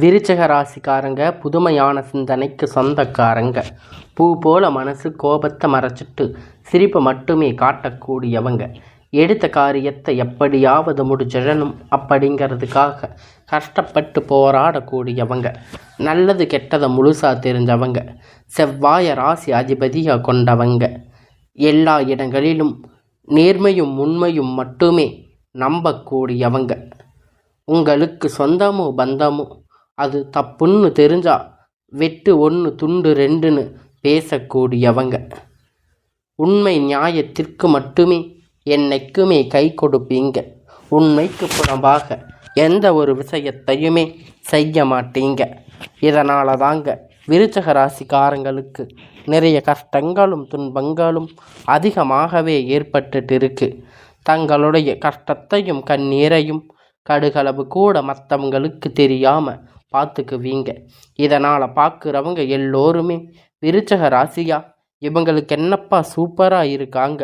விருச்சிக ராசிக்காரங்க புதுமையான சிந்தனைக்கு சொந்தக்காரங்க. பூ போல மனசு கோபத்தை மறைச்சிட்டு சிரிப்பை மட்டுமே காட்டக்கூடியவங்க. எடுத்த காரியத்தை எப்படியாவது முடிச்சிடணும் அப்படிங்கிறதுக்காக கஷ்டப்பட்டு போராடக்கூடியவங்க. நல்லது கெட்டதை முழுசாக தெரிஞ்சவங்க. செவ்வாய ராசி அதிபதியாக கொண்டவங்க. எல்லா இடங்களிலும் நேர்மையும் உண்மையும் மட்டுமே நம்பக்கூடியவங்க. உங்களுக்கு சொந்தமோ பந்தமோ அது தப்புன்னு தெரிஞ்சா வெட்டு 1 துண்டு 2ன்னு பேசக்கூடியவங்க. உண்மை நியாயத்திற்கு மட்டுமே என்னைக்குமே கை கொடுப்பீங்க. உண்மைக்கு புறம்பாக எந்த ஒரு விஷயத்தையுமே செய்ய மாட்டீங்க. இதனால தாங்க விருச்சிக ராசிக்காரங்களுக்கு நிறைய கஷ்டங்களும் துன்பங்களும் அதிகமாகவே ஏற்பட்டுட்டு இருக்கு. தங்களுடைய கஷ்டத்தையும் கண்ணீரையும் கடுகளவு கூட மற்றவங்களுக்கு தெரியாமல் பார்த்துக்குவீங்க. இதனால் பார்க்குறவங்க எல்லோருமே விருச்சிக ராசியா, இவங்களுக்கு என்னப்பா சூப்பராக இருக்காங்க,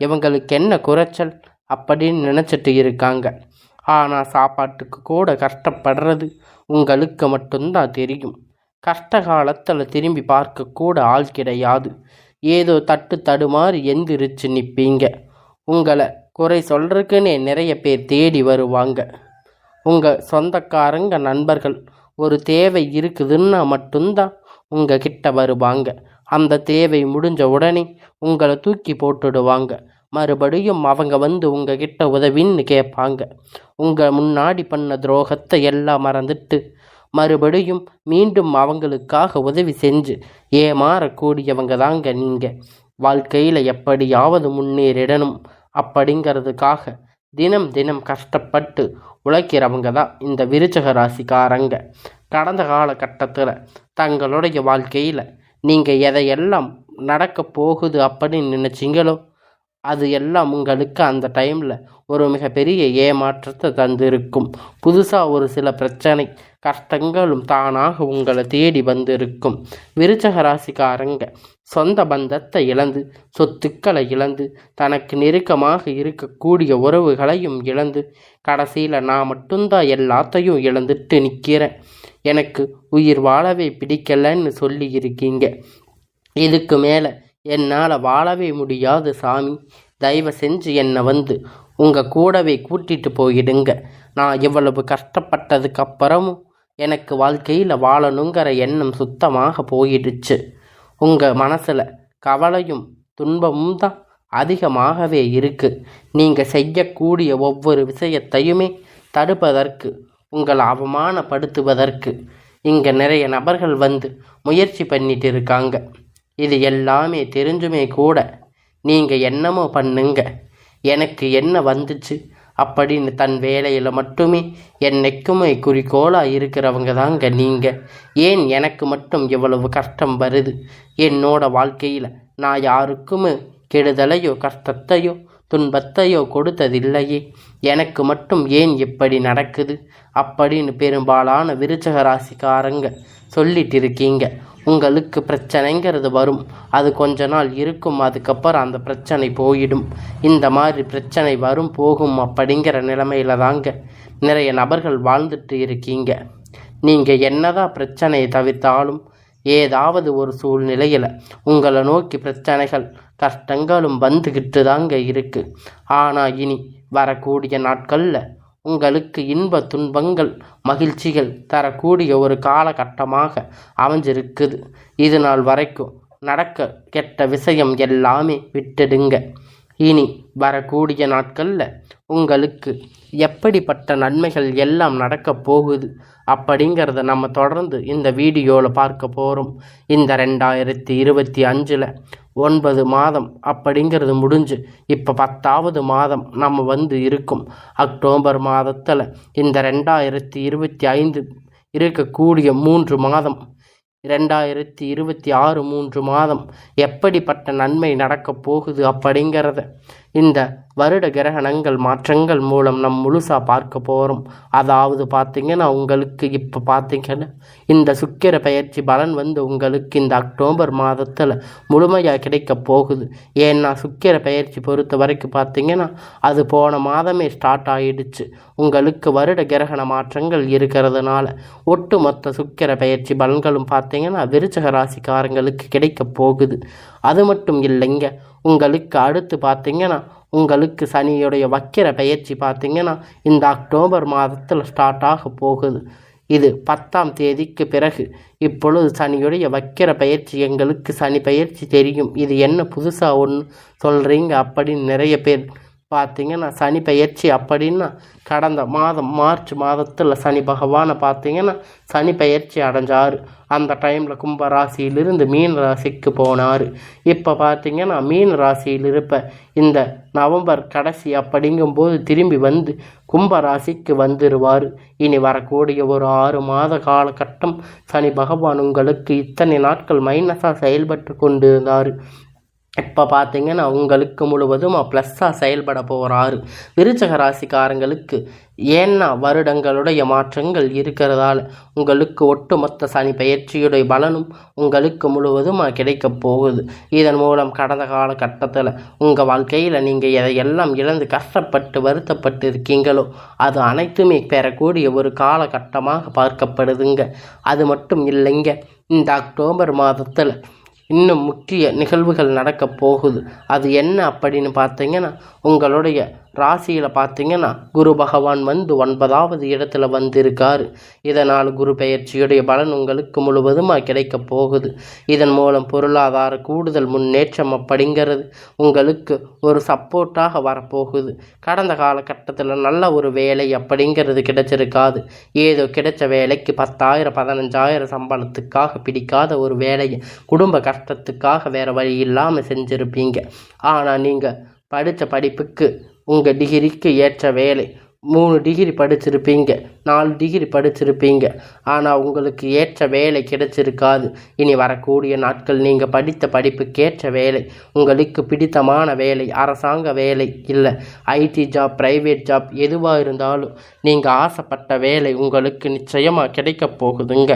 இவங்களுக்கு என்ன குறைச்சல் அப்படின்னு நினச்சிட்டு இருக்காங்க. ஆனால் சாப்பாட்டுக்கு கூட கஷ்டப்படுறது உங்களுக்கு மட்டும்தான் தெரியும். கஷ்ட காலத்தில் திரும்பி பார்க்கக்கூட ஆள் கிடையாது. ஏதோ தடுமாறி எந்திரிச்சு நிற்பீங்க. உங்களை குறை சொல்கிறதுக்குன்னே நிறைய பேர் தேடி வருவாங்க. உங்கள் சொந்தக்காரங்க நண்பர்கள் ஒரு தேவை இருக்குதுன்னா மட்டும்தான் உங்கள் கிட்ட வருவாங்க. அந்த தேவை முடிஞ்ச உடனே உங்களை தூக்கி போட்டுடுவாங்க. மறுபடியும் அவங்க வந்து உங்கள் கிட்ட உதவின்னு கேட்பாங்க. உங்கள் முன்னாடி பண்ண துரோகத்தை எல்லாம் மறந்துட்டு மறுபடியும் மீண்டும் அவங்களுக்காக உதவி செஞ்சு ஏமாறக்கூடியவங்க தாங்க நீங்கள். வாழ்க்கையில் எப்படியாவது முன்னேறிடணும் அப்படிங்கிறதுக்காக தினம் தினம் கஷ்டப்பட்டு உழைக்கிறவங்க தான் இந்த விருச்சிக ராசிக்காரங்க. கடந்த காலகட்டத்தில் தங்களுடைய வாழ்க்கையில் நீங்கள் எதையெல்லாம் நடக்க போகுது அப்படின்னு நினச்சிங்களோ அது எல்லாம் உங்களுக்கு அந்த டைமில் ஒரு மிகப்பெரிய ஏமாற்றத்தை தந்திருக்கும். புதுசாக ஒரு சில பிரச்சனை கஷ்டங்களும் தானாக உங்களை தேடி வந்திருக்கும். விருச்சிக ராசிக்காரங்க சொந்த பந்தத்தை இழந்து, சொத்துக்களை இழந்து, தனக்கு நெருக்கமாக இருக்கக்கூடிய உறவுகளையும் இழந்து, கடைசியில் நான் மட்டும்தான் எல்லாத்தையும் இழந்துட்டு நிற்கிறேன், எனக்கு உயிர் வாழவே பிடிக்கலன்னு சொல்லி இருக்கீங்க. இதுக்கு மேலே என்னால் வாழவே முடியாது சாமி, தயவு செஞ்சு என்னை வந்து உங்கள் கூடவே கூட்டிகிட்டு போயிடுங்க. நான் இவ்வளவு கஷ்டப்பட்டதுக்கு அப்புறமும் எனக்கு வாழ்க்கையில் வாழணுங்கிற எண்ணம் சுத்தமாக போயிடுச்சு. உங்கள் மனசில் கவலையும் துன்பமும் தான் அதிகமாகவே இருக்குது. நீங்கள் செய்யக்கூடிய ஒவ்வொரு விஷயத்தையுமே தடுப்பதற்கு, உங்களை அவமானப்படுத்துவதற்கு இங்கே நிறைய நபர்கள் வந்து முயற்சி பண்ணிட்டு இருக்காங்க. இது எல்லாமே தெரிஞ்சுமே கூட நீங்கள் என்னமோ பண்ணுங்க, எனக்கு என்ன வந்துச்சு அப்படின்னு தன் வேலையில் மட்டுமே என்னைக்குமே குறிக்கோளாக இருக்கிறவங்க தாங்க நீங்கள். ஏன் எனக்கு மட்டும் இவ்வளவு கஷ்டம் வருது? என்னோட வாழ்க்கையில் நான் யாருக்குமே கெடுதலையோ கஷ்டத்தையோ துன்பத்தையோ கொடுத்ததில்லையே, எனக்கு மட்டும் ஏன் இப்படி நடக்குது அப்படின்னு பெரும்பாலான விருச்சிக ராசிக்காரங்க சொல்லிட்டு இருக்கீங்க. உங்களுக்கு பிரச்சனைங்கிறது வரும், அது கொஞ்ச நாள் இருக்கும், அதுக்கப்புறம் அந்த பிரச்சனை போயிடும். இந்த மாதிரி பிரச்சனை வரும் போகும் அப்படிங்கிற நிலைமையில தாங்க நிறைய நபர்கள் வாழ்ந்துட்டு இருக்கீங்க. நீங்கள் என்னதான் பிரச்சனையை தவிர்த்தாலும் ஏதாவது ஒரு சூழ்நிலையில் உங்களை நோக்கி பிரச்சனைகள் கஷ்டங்களும் வந்துக்கிட்டு தாங்க இருக்குது. ஆனால் இனி வரக்கூடிய நாட்களில் உங்களுக்கு இன்ப துன்பங்கள் மகிழ்ச்சிகள் தரக்கூடிய ஒரு காலகட்டமாக அமைஞ்சிருக்குது. இது நாள் வரைக்கும் நடக்க கெட்ட விஷயம் எல்லாமே விட்டுடுங்க. இனி வரக்கூடிய நாட்களில் உங்களுக்கு எப்படிப்பட்ட நன்மைகள் எல்லாம் நடக்க போகுது அப்படிங்கிறத நம்ம தொடர்ந்து இந்த வீடியோவில் பார்க்க போகிறோம். இந்த 2025 9 மாதம் அப்படிங்கிறது முடிஞ்சு இப்போ 10வது மாதம் நம்ம வந்து இருக்கும். அக்டோபர் மாதத்தில் இந்த 2025 இருக்கக்கூடிய 3 மாதம், 2026 3 மாதம் எப்படிப்பட்ட நன்மை நடக்க போகுது அப்படிங்கிறத இந்த வருட கிரகணங்கள் மாற்றங்கள் மூலம் முழுசாக பார்க்க போகிறோம். அதாவது பார்த்திங்கன்னா உங்களுக்கு இப்போ பார்த்திங்கன்னா இந்த சுக்கிர பயிற்சி பலன் உங்களுக்கு இந்த அக்டோபர் மாதத்தில் முழுமையாக கிடைக்க போகுது. ஏன்னா சுக்கிர பயிற்சி பொறுத்த வரைக்கும் பார்த்திங்கன்னா அது போன மாதமே ஸ்டார்ட் ஆகிடுச்சு. உங்களுக்கு வருட கிரகண மாற்றங்கள் இருக்கிறதுனால ஒட்டுமொத்த சுக்கிர பயிற்சி பலன்களும் பார்த்திங்கன்னா விருச்சிக ராசிக்காரங்களுக்கு கிடைக்க போகுது. அது மட்டும் இல்லைங்க, உங்களுக்கு அடுத்து பார்த்திங்கன்னா உங்களுக்கு சனியுடைய வக்கிர பயிற்சி பார்த்திங்கன்னா இந்த அக்டோபர் மாதத்தில் ஸ்டார்ட் ஆக போகுது. இது 10ஆம் தேதிக்கு பிறகு. இப்பொழுது சனியுடைய வக்கிர பயிற்சி எங்களுக்கு சனி பயிற்சி தெரியும், இது என்ன புதுசாக ஒன்று சொல்கிறீங்க அப்படின்னு நிறைய பேர் பார்த்திங்கன்னா சனி பயிற்சி அப்படின்னா கடந்த மாதம் மார்ச் மாதத்தில் சனி பகவானை பார்த்திங்கன்னா சனி பயிற்சி அடைஞ்சார். அந்த டைமில் கும்ப ராசியிலிருந்து மீன ராசிக்கு போனார். இப்போ பார்த்திங்கன்னா மீன ராசியில் இருப்ப இந்த நவம்பர் கடைசி அப்படிங்கும்போது திரும்பி வந்து கும்ப ராசிக்கு வந்துடுவார். இனி வரக்கூடிய ஒரு 6 மாத காலகட்டம் சனி பகவான் உங்களுக்கு இத்தனை நாட்கள் மைனஸாக செயல்பட்டு கொண்டு இருந்தார். இப்போ பார்த்திங்கன்னா உங்களுக்கு முழுவதும் ப்ளஸ்ஸாக செயல்பட போகிறாரு. விருச்சிக ராசிக்காரங்களுக்கு ஏன்னா வருடங்களுடைய மாற்றங்கள் இருக்கிறதால உங்களுக்கு ஒட்டுமொத்த சனி பயிற்சியுடைய பலனும் உங்களுக்கு முழுவதும் கிடைக்க போகுது. இதன் மூலம் கடந்த காலகட்டத்தில் உங்கள் வாழ்க்கையில் நீங்கள் எதையெல்லாம் இழந்து கஷ்டப்பட்டு வருத்தப்பட்டு இருக்கீங்களோ அது அனைத்துமே பெறக்கூடிய ஒரு காலகட்டமாக பார்க்கப்படுதுங்க. அது மட்டும் இல்லைங்க, இந்த அக்டோபர் மாதத்தில் இன்னும் முக்கிய நிகழ்வுகள் நடக்க போகுது. அது என்ன அப்படின்னு பார்த்தீங்கன்னா உங்களுடைய ராசியில் பார்த்தீங்கன்னா குரு பகவான் 9வது இடத்துல வந்திருக்காரு. இதனால் குரு பெயர்ச்சியுடைய பலன் உங்களுக்கு முழுவதுமாக கிடைக்க போகுது. இதன் மூலம் பொருளாதார கூடுதல் முன்னேற்றம் அப்படிங்கிறது உங்களுக்கு ஒரு சப்போர்ட்டாக வரப்போகுது. கடந்த காலகட்டத்தில் நல்ல ஒரு வேலை அப்படிங்கிறது கிடைச்சிருக்காது. ஏதோ கிடைச்ச வேலைக்கு 10,000 15,000 சம்பளத்துக்காக பிடிக்காத ஒரு வேலையை குடும்ப கஷ்டத்துக்காக வேறு வழி இல்லாமல் செஞ்சுருப்பீங்க. ஆனால் நீங்கள் படித்த படிப்புக்கு உங்கள் டிகிரிக்கு ஏற்ற வேலை 3 டிகிரி படிச்சிருப்பீங்க, 4 டிகிரி படிச்சிருப்பீங்க, ஆனால் உங்களுக்கு ஏற்ற வேலை கிடைச்சிருக்காது. இனி வரக்கூடிய நாட்கள் நீங்கள் படித்த படிப்புக்கேற்ற வேலை, உங்களுக்கு பிடித்தமான வேலை, அரசாங்க வேலை இல்லை ஐடி ஜாப், ப்ரைவேட் ஜாப் எதுவாக இருந்தாலும் நீங்கள் ஆசைப்பட்ட வேலை உங்களுக்கு நிச்சயமாக கிடைக்க போகுதுங்க.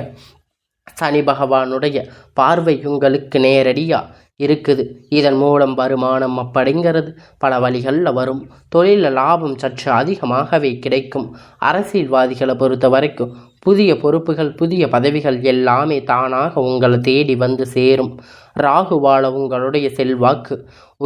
சனி பகவானுடைய பார்வை உங்களுக்கு நேரடியாக இருக்குது. இதன் மூலம் வருமானம் அப்படிங்கிறது பல வழிகளில் வரும். தொழிலில் லாபம் சற்று அதிகமாகவே கிடைக்கும். அரசியல்வாதிகளை பொறுத்த வரைக்கும் புதிய பொறுப்புகள், புதிய பதவிகள் எல்லாமே தானாக உங்களை தேடி வந்து சேரும். ராகுவால உங்களுடைய செல்வாக்கு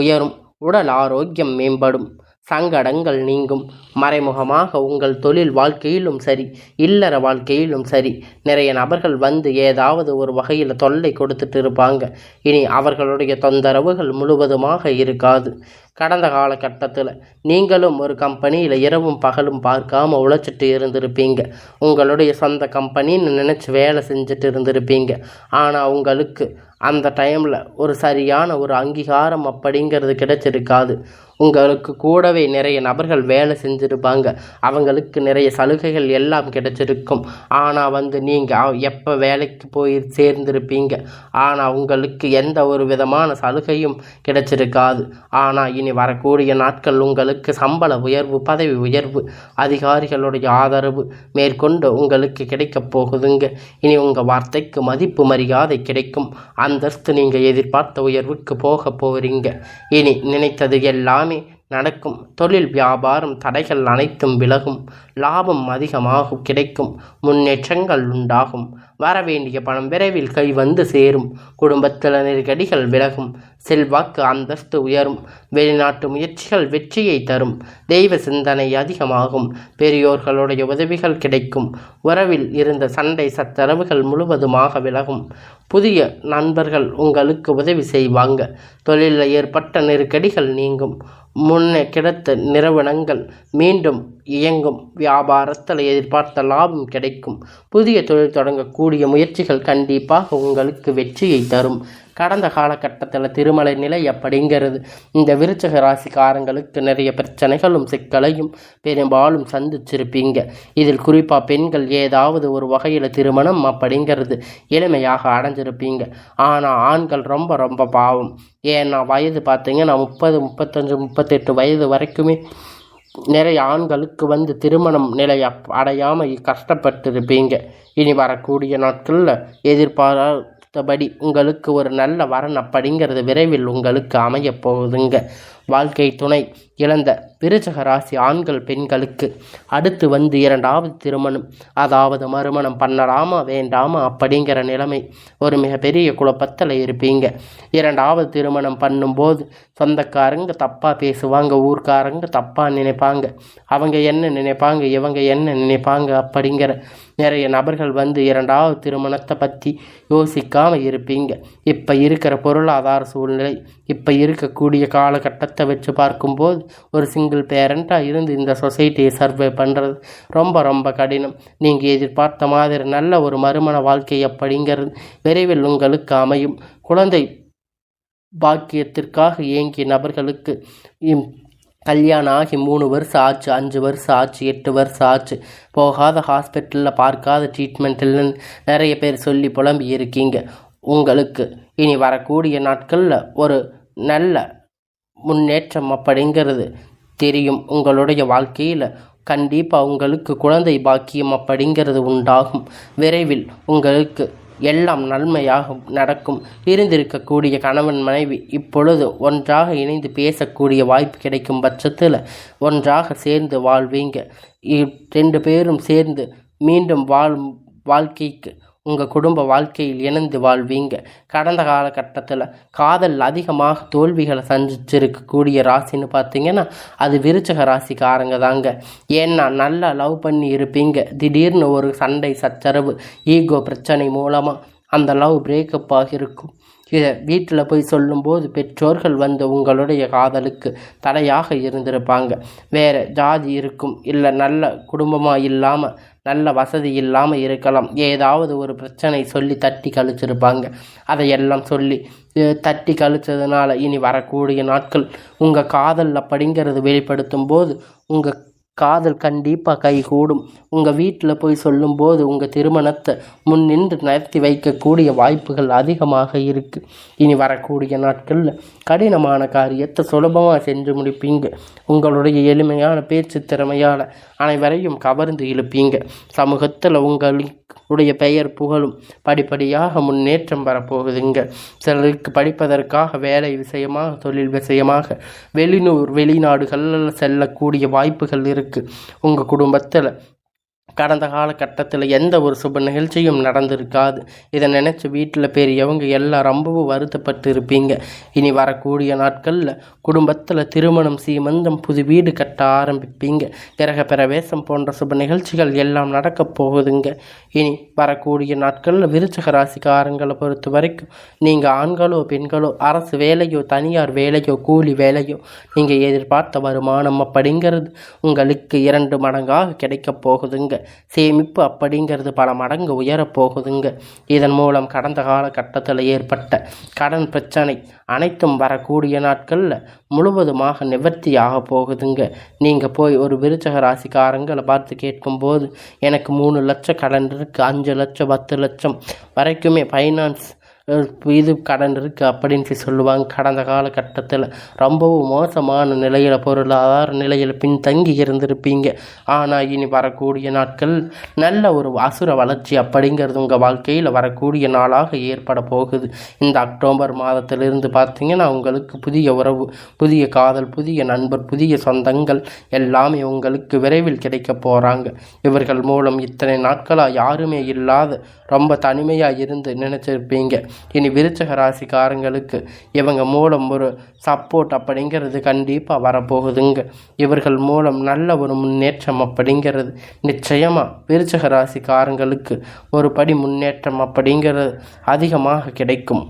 உயரும். உடல் ஆரோக்கியம் மேம்படும். சங்கடங்கள் நீங்கும். மறைமுகமாக உங்கள் தொழில் வாழ்க்கையிலும் சரி, இல்லற வாழ்க்கையிலும் சரி, நிறைய நபர்கள் வந்து ஏதாவது ஒரு வகையில் தொல்லை கொடுத்துட்டு இருப்பாங்க. இனி அவர்களுடைய தொந்தரவுகள் முழுவதுமாக இருக்காது. கடந்த காலகட்டத்தில் நீங்களும் ஒரு கம்பெனியில் இரவும் பகலும் பார்க்காம உழைச்சிட்டு இருந்திருப்பீங்க. உங்களுடைய சொந்த கம்பெனின்னு நினச்சி வேலை செஞ்சுட்டு இருந்திருப்பீங்க. ஆனால் உங்களுக்கு அந்த டைமில் ஒரு சரியான ஒரு அங்கீகாரம் அப்படிங்கிறது கிடைச்சிருக்காது. உங்களுக்கு கூடவே நிறைய நபர்கள் வேலை செஞ்சுருப்பாங்க. அவங்களுக்கு நிறைய சலுகைகள் எல்லாம் கிடைச்சிருக்கும். ஆனால் நீங்கள் எப்போ வேலைக்கு போய் சேர்ந்திருப்பீங்க. ஆனால் உங்களுக்கு எந்த ஒரு விதமான சலுகையும் கிடைச்சிருக்காது. ஆனால் இனி வரக்கூடிய நாட்கள் உங்களுக்கு சம்பள உயர்வு, பதவி உயர்வு, அதிகாரிகளுடைய ஆதரவு மேற்கொண்டு உங்களுக்கு கிடைக்கப் போகுதுங்க. இனி உங்கள் வார்த்தைக்கு மதிப்பு மரியாதை கிடைக்கும். அந்தஸ்து நீங்கள் எதிர்பார்த்த உயர்வுக்கு போக போகிறீங்க. இனி நினைத்தது எல்லாமே நடக்கும். தொழில் வியாபாரம் தடைகள் அனைத்தும் விலகும். லாபம் அதிகமாக கிடைக்கும். முன்னேற்றங்கள் உண்டாகும். வரவேண்டிய பணம் விரைவில் கை வந்து சேரும். குடும்பத்தில் நெருக்கடிகள் விலகும். செல்வாக்கு அந்தஸ்து உயரும். வெளிநாட்டு முயற்சிகள் வெற்றியை தரும். தெய்வ சிந்தனை அதிகமாகும். பெரியோர்களுடைய உதவிகள் கிடைக்கும். உறவில் இருந்த சண்டை சச்சரவுகள் முழுவதுமாக விலகும். புதிய நண்பர்கள் உங்களுக்கு உதவி செய்வாங்க. தொழிலில் ஏற்பட்ட நெருக்கடிகள் நீங்கும். முன்னே கிடைத்த நிறுவனங்கள் மீண்டும் இயங்கும். வியாபாரத்தில் எதிர்பார்த்த லாபம் கிடைக்கும். புதிய தொழில் தொடங்கக்கூடிய முயற்சிகள் கண்டிப்பாக உங்களுக்கு வெற்றியை தரும். கடந்த காலகட்டத்தில் திருமலை நிலை அப்படிங்கிறது இந்த விருச்சிக ராசிக்காரங்களுக்கு நிறைய பிரச்சனைகளும் சிக்கலையும் பெரும்பாலும் சந்திச்சிருப்பீங்க. இதில் குறிப்பாக பெண்கள் ஏதாவது ஒரு வகையில் திருமணம் அப்படிங்கிறது எளிமையாக அடைஞ்சிருப்பீங்க. ஆனால் ஆண்கள் ரொம்ப ரொம்ப பாவம். ஏன்னா வயது பார்த்தீங்கன்னா 30, 35, 38 வயது வரைக்குமே நிறைய ஆண்களுக்கு திருமணம் நிலை அடையாமல் கஷ்டப்பட்டிருப்பீங்க. இனி வரக்கூடிய நாட்களில் எதிர்பார்த்தபடி உங்களுக்கு ஒரு நல்ல வரன் அப்படிங்கிறது விரைவில் உங்களுக்கு அமையப் போகுதுங்க. வாழ்க்கை துணை இழந்த விருச்சிக ராசி ஆண்கள் பெண்களுக்கு அடுத்து 2வது திருமணம், அதாவது மறுமணம் பண்ணலாமா வேண்டாமா அப்படிங்கிற நிலைமை ஒரு மிகப்பெரிய குழப்பத்தில் இருப்பீங்க. 2வது திருமணம் பண்ணும்போது சொந்தக்காரங்க தப்பாக பேசுவாங்க, ஊர்க்காரங்க தப்பாக நினைப்பாங்க, அவங்க என்ன நினைப்பாங்க இவங்க என்ன நினைப்பாங்க அப்படிங்கிற நிறைய நபர்கள் 2வது திருமணத்தை பற்றி யோசிக்காமல் இருப்பீங்க. இப்போ இருக்கிற பொருளாதார சூழ்நிலை, இப்போ இருக்கக்கூடிய காலகட்டத்தை வச்சு பார்க்கும்போது ஒரு சிங்கிள் பேரண்ட்டாக இருந்து இந்த சொசைட்டியை சர்வே பண்ணுறது ரொம்ப ரொம்ப கடினம். நீங்கள் எதிர்பார்த்த மாதிரி நல்ல ஒரு மறுமண வாழ்க்கை அப்படிங்கிறது விரைவில் உங்களுக்கு அமையும். குழந்தை பாக்கியத்திற்காக ஏங்கிய நபர்களுக்கு கல்யாணம் ஆகி 3 வருஷம் ஆச்சு, 5 வருஷம் ஆச்சு, 8 வருஷம் ஆச்சு, போகாத ஹாஸ்பிட்டலில் பார்க்காத ட்ரீட்மெண்ட் இல்லைன்னு நிறைய பேர் சொல்லி புலம்பி இருக்கீங்க. உங்களுக்கு இனி வரக்கூடிய நாட்களில் ஒரு நல்ல முன்னேற்றம் அப்படிங்கிறது தெரியும். உங்களுடைய வாழ்க்கையில் கண்டிப்பாக உங்களுக்கு குழந்தை பாக்கியம் அப்படிங்கிறது உண்டாகும். விரைவில் உங்களுக்கு எல்லாம் நன்மையாக நடக்கும். இருந்திருக்கக்கூடிய கணவன் மனைவி இப்பொழுது ஒன்றாக இணைந்து பேசக்கூடிய வாய்ப்பு கிடைக்கும் பட்சத்தில் ஒன்றாக சேர்ந்து வாழ்வீங்க. 2 பேரும் சேர்ந்து மீண்டும் வாழ்க்கைக்கு உங்கள் குடும்ப வாழ்க்கையில் இணைந்து வாழ்வீங்க. கடந்த காலகட்டத்தில் காதல் அதிகமாக தோல்விகளை சந்திச்சிருக்கக்கூடிய ராசின்னு பார்த்தீங்கன்னா அது விருச்சிக ராசிக்காரங்க தாங்க. ஏன்னா நல்லா லவ் பண்ணி இருப்பீங்க, திடீர்னு ஒரு சண்டை சச்சரவு ஈகோ பிரச்சனை மூலமாக அந்த லவ் பிரேக்கப் ஆகியிருக்கும். இதை வீட்டில் போய் சொல்லும்போது பெற்றோர்கள் உங்களுடைய காதலுக்கு தடையாக இருந்திருப்பாங்க. வேறு ஜாதி இருக்கும், இல்லை நல்ல குடும்பமாக இல்லாமல் நல்ல வசதி இல்லாமல் இருக்கலாம். ஏதாவது ஒரு பிரச்சனை சொல்லி தட்டி கழிச்சிருப்பாங்க. அதையெல்லாம் சொல்லி தட்டி கழிச்சதுனால இனி வரக்கூடிய நாட்கள் உங்கள் காதல் அப்படிங்கிறது வெளிப்படுத்தும் போது உங்கள் காதல் கண்டிப்பாக கைகூடும். உங்கள் வீட்டில் போய் சொல்லும்போது உங்கள் திருமணத்தை முன்னின்று நடத்தி வைக்கக்கூடிய வாய்ப்புகள் அதிகமாக இருக்குது. இனி வரக்கூடிய நாட்களில் கடினமான காரியத்தை சுலபமாக செஞ்சு முடிப்பீங்க. உங்களுடைய எளிமையான பேச்சு திறமையால் அனைவரையும் கவர்ந்து இழுப்பீங்க. சமூகத்தில் உங்களுடைய பெயர் புகழும் படிப்படியாக முன்னேற்றம் வரப்போகுதுங்க. சிலருக்கு படிப்பதற்காக வேலை விஷயமாக தொழில் விஷயமாக வெளிநாடுகளில் செல்லக்கூடிய வாய்ப்புகள் இருக்குது. உங்கள் குடும்பத்தில் கடந்த காலகட்டத்தில் எந்த ஒரு சுப நிகழ்ச்சியும் நடந்திருக்காது. இதை நினச்சி வீட்டில் பெரியவங்க எல்லாம் ரொம்பவும் வருத்தப்பட்டு இருப்பீங்க. இனி வரக்கூடிய நாட்களில் குடும்பத்தில் திருமணம், சீமந்தம், புது வீடு கட்ட ஆரம்பிப்பீங்க. கிரக பிரவேசம் போன்ற சுப நிகழ்ச்சிகள் எல்லாம் நடக்கப் போகுதுங்க. இனி வரக்கூடிய நாட்களில் விருச்சிக ராசிக்காரங்களை பொறுத்த வரைக்கும் நீங்கள் ஆண்களோ பெண்களோ அரசு வேலையோ தனியார் வேலையோ கூலி வேலையோ நீங்கள் எதிர்பார்த்த வருமானம் அப்படிங்கிறது உங்களுக்கு 2 மடங்காக கிடைக்கப் போகுதுங்க. சேமிப்பு அப்படிங்கிறது பல மடங்கு உயரப்போகுதுங்க. இதன் மூலம் கடந்த காலகட்டத்தில் ஏற்பட்ட கடன் பிரச்சனை அனைத்தும் வரக்கூடிய நாட்களில் முழுவதுமாக நிவர்த்தியாக போகுதுங்க. நீங்கள் போய் ஒரு விருச்சிக ராசிக்காரங்களை பார்த்து கேட்கும்போது எனக்கு 3 லட்சம் கடன் இருக்குது, 5 லட்சம் 10 லட்சம் வரைக்குமே ஃபைனான்ஸ் இது கடன் இருக்குது அப்படின்னு சொல்லுவாங்க. கடந்த காலகட்டத்தில் ரொம்பவும் மோசமான நிலையில் பொருளாதார நிலையில் பின்தங்கி இருந்திருப்பீங்க. ஆனால் இனி வரக்கூடிய நாட்கள் நல்ல ஒரு அசுர வளர்ச்சி அப்படிங்கிறது உங்கள் வாழ்க்கையில் வரக்கூடிய நாளாக ஏற்பட போகுது. இந்த அக்டோபர் மாதத்திலிருந்து பார்த்தீங்கன்னா உங்களுக்கு புதிய உறவு, புதிய காதல், புதிய நண்பர், புதிய சொந்தங்கள் எல்லாமே உங்களுக்கு விரைவில் கிடைக்க போகிறாங்க. இவர்கள் மூலம் இத்தனை நாட்களாக யாருமே இல்லாத ரொம்ப தனிமையாக இருந்து நினச்சிருப்பீங்க. இனி விருச்சிக ராசிக்காரங்களுக்கு இவங்க மூலம் ஒரு சப்போர்ட் அப்படிங்கிறது கண்டிப்பாக வரப்போகுதுங்க. இவர்கள் மூலம் நல்ல ஒரு முன்னேற்றம் அப்படிங்கிறது நிச்சயமாக விருச்சிக ராசிக்காரங்களுக்கு ஒரு படி முன்னேற்றம் அப்படிங்கிறது அதிகமாக கிடைக்கும்.